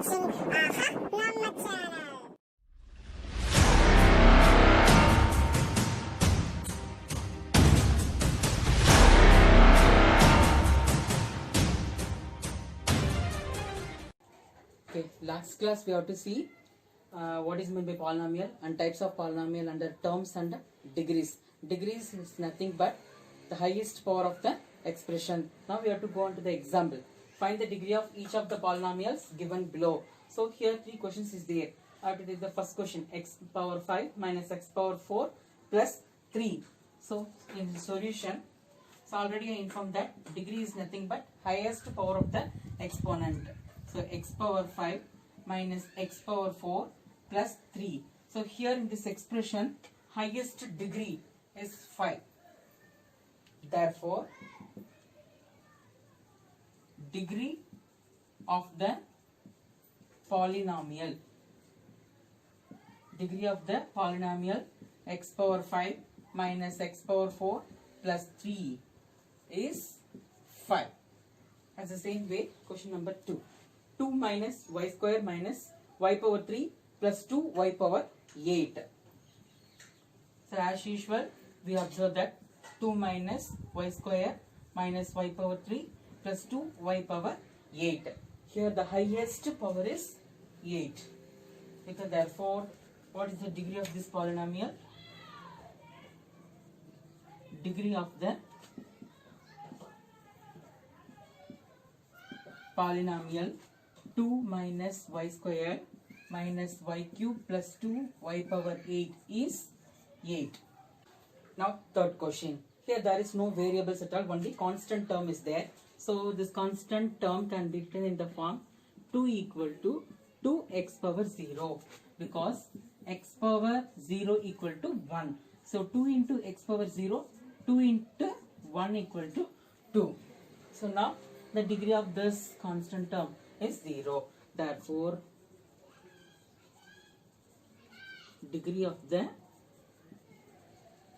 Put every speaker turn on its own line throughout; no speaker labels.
watching Nama channel.
Okay, last class we have to see what is meant by polynomial and types of polynomial under terms and degrees. Degrees is nothing but the highest power of the expression. Now we have to go on to the example. Find the degree of each of the polynomials given below. So here three questions is there. I have to take the first question, x power 5 minus x power 4 plus 3. So in the solution, so already I informed that degree is nothing but highest power of the exponent. So x power 5 minus x power 4 plus 3. So here in this expression, highest degree is 5. Therefore, degree of the polynomial x power 5 minus x power 4 plus 3 is 5. As the same way, question number 2. 2 minus y square minus y power 3 plus 2 y power 8. So as usual, we observe that 2 minus y square minus y power 3 plus 2 y power 8. Here the highest power is 8. Because therefore, what is the degree of this polynomial? Degree of the polynomial 2 minus y square minus y cube plus 2 y power 8 is 8. Now third question. Here there is no variables at all, only constant term is there. So this constant term can be written in the form 2 equal to 2x power 0, because x power 0 equal to 1. So 2 into x power 0, 2 into 1 equal to 2. So now the degree of this constant term is 0. Therefore, degree of the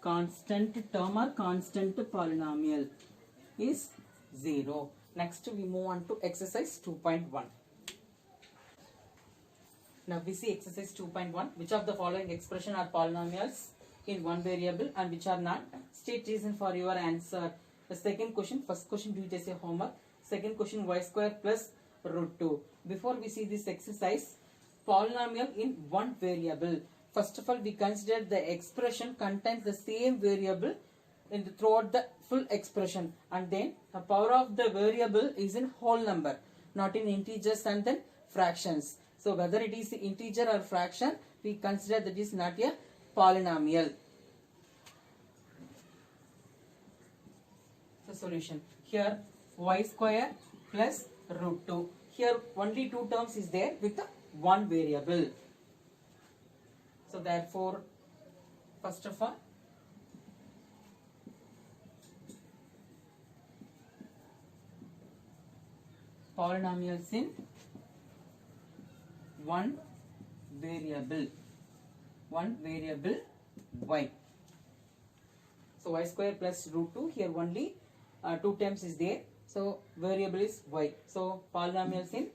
constant term or constant polynomial is 0. Next we move on to exercise 2.1. Now we see exercise 2.1. Which of the following expression are polynomials in one variable and which are not? State reason for your answer. The second question, first question do it as a homework. Second question, y square plus root 2. Before we see this exercise, polynomial in one variable. First of all, we consider the expression contains the same variable throughout the full expression, and then the power of the variable is in whole number, not in integers and then fractions. So whether it is integer or fraction, we consider that is not a polynomial. The solution here, y square plus root 2. Here only two terms is there with one variable. So therefore, first of all, polynomials in one variable y. So y square plus root 2, here only two terms is there. So variable is y. So polynomials in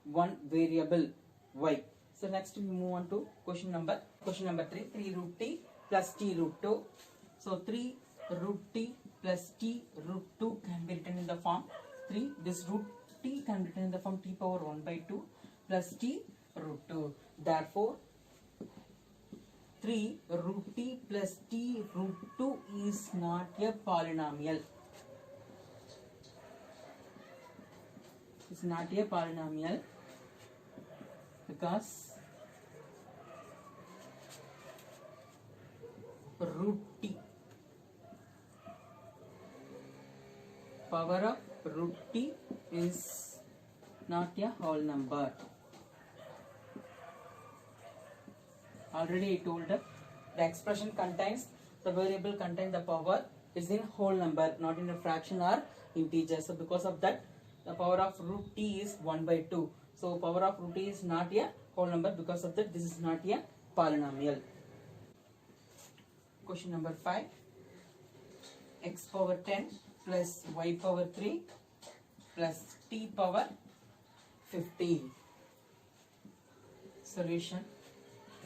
one variable y. So next we move on to question number 3. 3 root t plus t root 2. So 3 root t plus t root 2 can be written in the form 3. This root t can be written in the form t power 1 by 2 plus t root 2. Therefore, 3 root t plus t root 2 is not a polynomial. It's not a polynomial because root t, power of root t is not a whole number. Already I told that the expression contains the variable contains the power is in whole number, not in a fraction or integer. So because of that, the power of root t is 1 by 2. So power of root t is not a whole number. Because of that, this is not a polynomial. Question number 5. X power 10 plus y power 3 plus t power 15. Solution: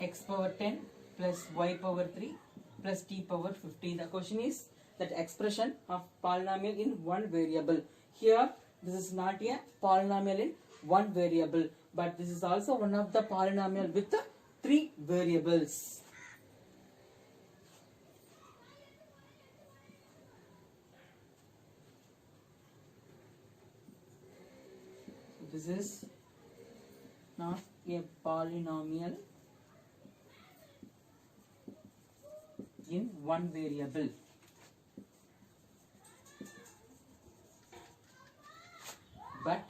x power 10 plus y power 3 plus t power 50. The question is that expression of polynomial in one variable. Here this is not a polynomial in one variable, but this is also one of the polynomial with three variables. This is not a polynomial in one variable, but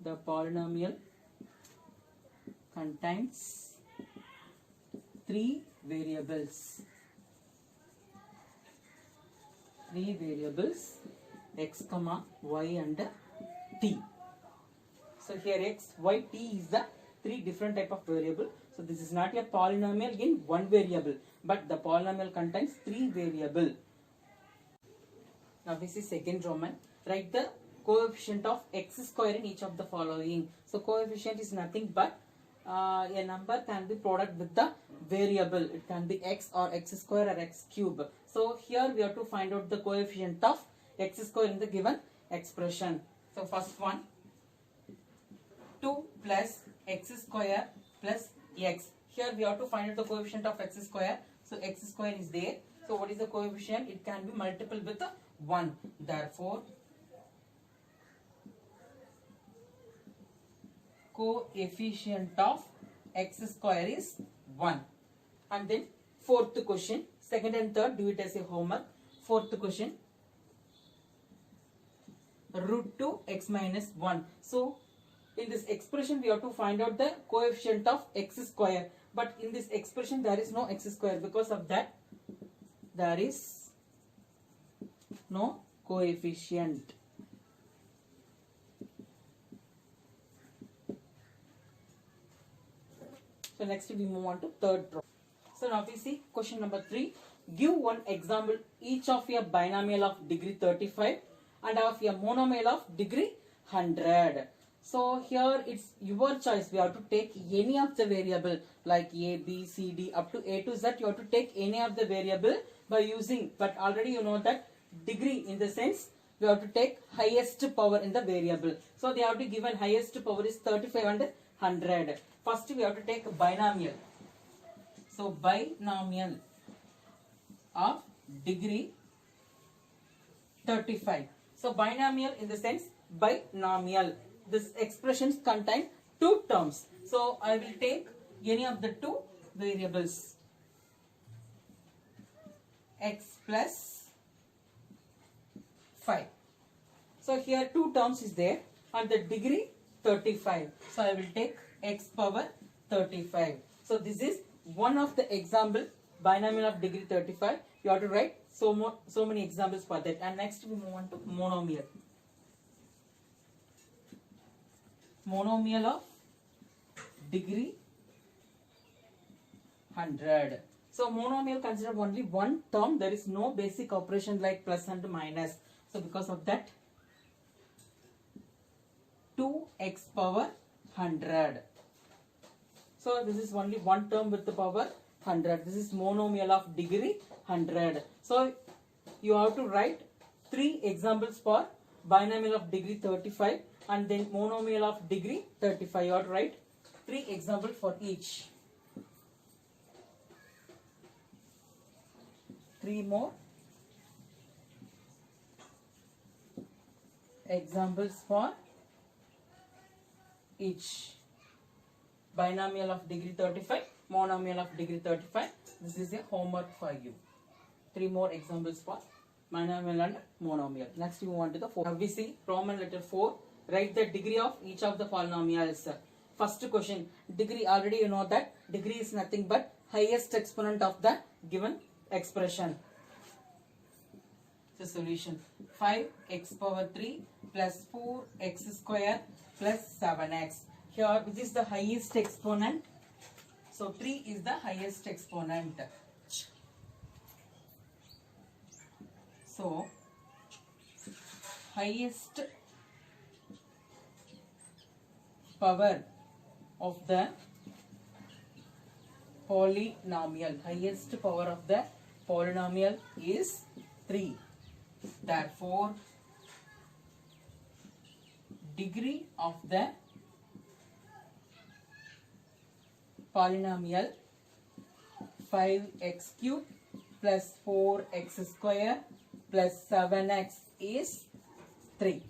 the polynomial contains three variables. X, y and t. So here x, y, t is the three different type of variable. So this is not a polynomial in one variable, but the polynomial contains three variable. Now this is second Roman. Write the coefficient of x square in each of the following. So coefficient is nothing but a number can be product with the variable. It can be x or x square or x cube. So here we have to find out the coefficient of x square in the given expression. So first one, 2 plus x square plus x. Here we have to find out the coefficient of x square. So x square is there. So what is the coefficient? It can be multiple with 1. Therefore, coefficient of x square is 1. And then fourth question, second and third, do it as a homework. Fourth question, root 2 x minus 1. So in this expression we have to find out the coefficient of x square, but in this expression there is no x square. Because of that there is no coefficient. So next we move on to third problem. So now we see question number 3. Give one example each of a binomial of degree 35 and of a monomial of degree 100. So here it's your choice. We have to take any of the variable like a, b, c, d up to a to z. You have to take any of the variable by using, but already you know that degree in the sense we have to take highest power in the variable. So they have to given highest power is 35 and 100. First we have to take binomial. So binomial of degree 35. So binomial in the sense binomial. This expressions contain two terms. So I will take any of the two variables. X plus 5. So here two terms is there and the degree 35. So I will take x power 35. So this is one of the example binomial of degree 35. You have to write so many examples for that. And next we move on to monomial. Monomial of degree 100. So monomial consider only one term. There is no basic operation like plus and minus. So because of that 2x power 100. So this is only one term with the power 100. This is monomial of degree 100. So you have to write 3 examples for binomial of degree 35 and then monomial of degree 35. You have to write 3 examples for each. 3 more examples for each. Binomial of degree 35, monomial of degree 35. This is a homework for you. 3 more examples for binomial and monomial. Next we move on to the 4. Now we see Roman letter 4. Write the degree of each of the polynomials. First question, degree, already you know that degree is nothing but highest exponent of the given expression. The solution, 5x power 3 plus 4x square plus 7x. Here which is the highest exponent? So 3 is the highest exponent. So highest power of the polynomial. Highest power of the polynomial is 3. Therefore, degree of the polynomial 5x cube plus 4x square plus 7x is 3.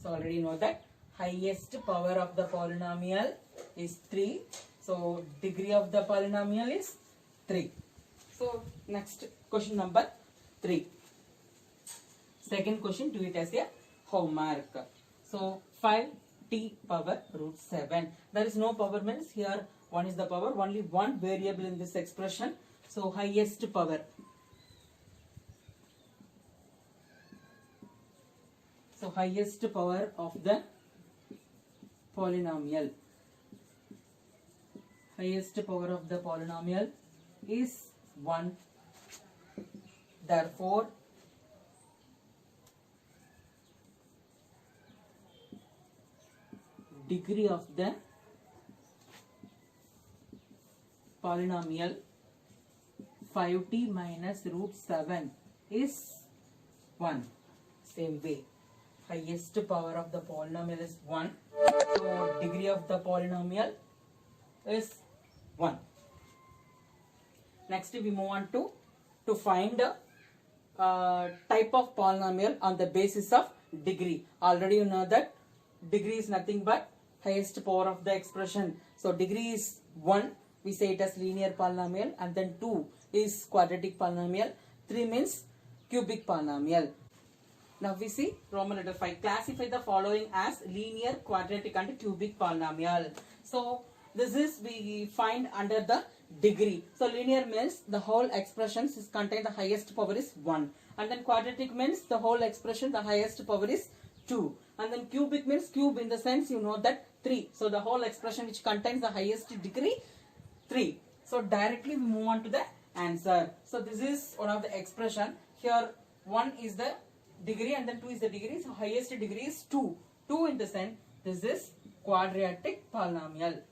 So already know that highest power of the polynomial is 3. So degree of the polynomial is 3. So next question number 3. Second question, do it as a homework. So 5t power root 7. There is no power means here 1 is the power, only one variable in this expression. So highest power. So highest power of the polynomial. Highest power of the polynomial is 1. Therefore, degree of the polynomial 5t minus root 7 is 1. Same way, highest power of the polynomial is 1. So degree of the polynomial is 1. Next we move on to find type of polynomial on the basis of degree. Already you know that degree is nothing but highest power of the expression. So degree is 1, we say it as linear polynomial, and then 2 is quadratic polynomial, 3 means cubic polynomial. Now we see Roman letter 5. Classify the following as linear, quadratic and cubic polynomial. So this is we find under the degree. So linear means the whole expressions is contain the highest power is 1, and then quadratic means the whole expression the highest power is 2, and then cubic means cube in the sense you know that 3. So the whole expression which contains the highest degree 3. So directly we move on to the answer. So this is one of the expression. Here 1 is the degree and then 2 is the degree. So highest degree is 2. 2 in the sense this is quadratic polynomial.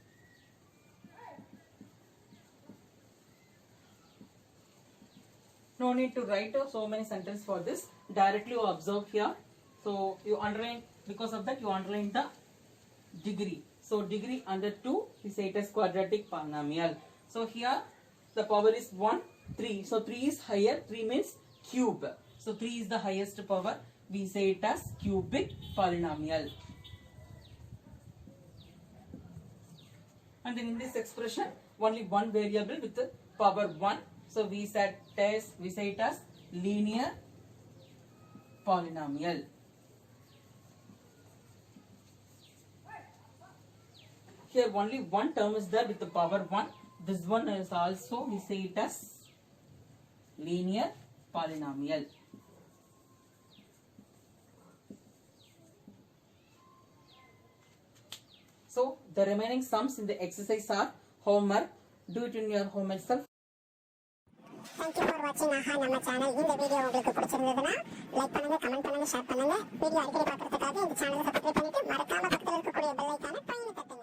No need to write so many sentences for this. Directly you observe here. So you underline, because of that you underline the degree. So degree under 2 we say it as quadratic polynomial. So here the power is 1, 3. So 3 is higher. 3 means cube. So 3 is the highest power. We say it as cubic polynomial. And then in this expression only one variable with the power 1. So we say it as linear polynomial. Here only one term is there with the power 1. This one is also we say it as linear polynomial. So the remaining sums in the exercise are homework. Do it in your home itself.
Thank you for watching AHA நம்ம channel. இந்த video உங்களுக்கு பிடிச்சிருந்ததுன்னா like பண்ணுங்க, comment பண்ணுங்க, share பண்ணுங்க. Video அடிக்கடி பார்க்கறதுக்காக இந்த சேனலை சப்ஸ்கிரைப் பண்ணிட்டு மறக்காம பக்கத்துல இருக்கக்கூடிய பெல் ஐகானை ட்ரை பண்ணி தட்டுங்க.